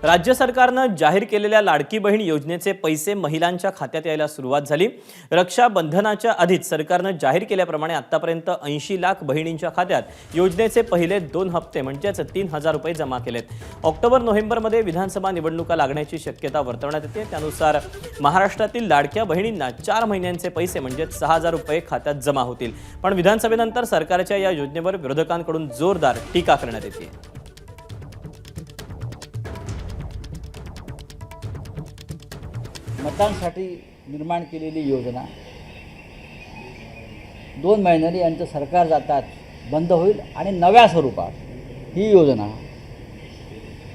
राज्य सरकारनं जाहीर केलेल्या लाडकी बहीण योजनेचे पैसे महिलांच्या खात्यात यायला सुरुवात झाली। रक्षाबंधनाच्या आधीच सरकारनं जाहीर केल्याप्रमाणे आतापर्यंत 80 लाख बहिणींच्या खात्यात योजनेचे पहिले 2 हप्ते म्हणजेच 3000 रुपये जमा केलेत। ऑक्टोबर-नोव्हेंबरमध्ये विधानसभा निवडणुका लागण्याची शक्यता वर्तवण्यात येते। त्यानुसार महाराष्ट्रातील लाडक्या बहिणींना 4 महिन्यांचे पैसे म्हणजेच 6000 रुपये खात्यात जमा होतील। पण विधानसभेनंतर सरकारच्या या योजनेवर विरोधकांकडून जोरदार टीका करण्यात येते। मतांसाठी निर्माण केलेली योजना 2 महिन्यांनी यांचं सरकार जातात बंद होईल आणि नव्या स्वरूपात ही योजना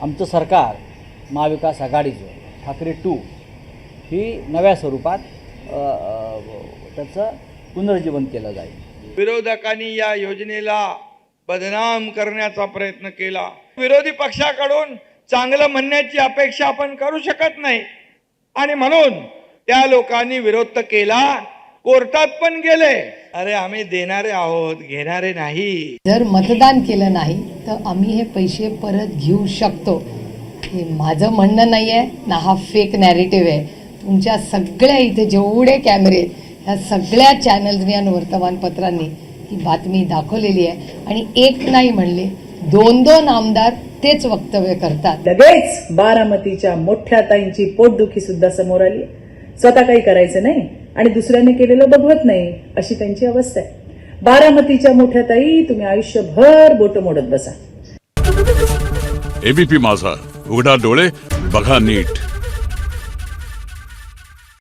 आमचं सरकार महाविकास आघाडीचं ठाकरे 2 ही नव्या स्वरूपात त्याचं पुनर्जीवन केलं जाईल। विरोधकांनी या योजनेला बदनाम करण्याचा प्रयत्न केला। विरोधी पक्षाकडून चांगलं म्हणण्याची अपेक्षा आपण करू शकत नाही आणि म्हणून त्या लोकांनी विरोध केला, कोर्टात पण गेले। अरे आम्ही देणारे आहोत, घेणारे नाही। जर मतदान केलं नाही तर आम्ही हे पैसे परत घेऊ शकतो, हे माझं म्हणणं नाही आहे ना, हा फेक नॅरेटिव्ह आहे। तुमच्या सगळ्या इथे जेवढे कॅमेरे ह्या सगळ्या चॅनल्सनी आणि वर्तमानपत्रांनी ही बातमी दाखवलेली आहे आणि एक नाही म्हणले 2-2 आमदार तेच वक्तव्य करतात। लगेच बारामतीच्या मोठ्या ताईंची पोटदुखी सुद्धा समोर आली। स्वतः काही करायचं नाही आणि दुसऱ्याने केलेलं बघवत नाही, अशी त्यांची अवस्था आहे। बारामतीच्या मोठ्या ताई, तुम्ही आयुष्यभर बोट मोडत बसा। एबीपी माझा, उघडा डोळे बघा नीट।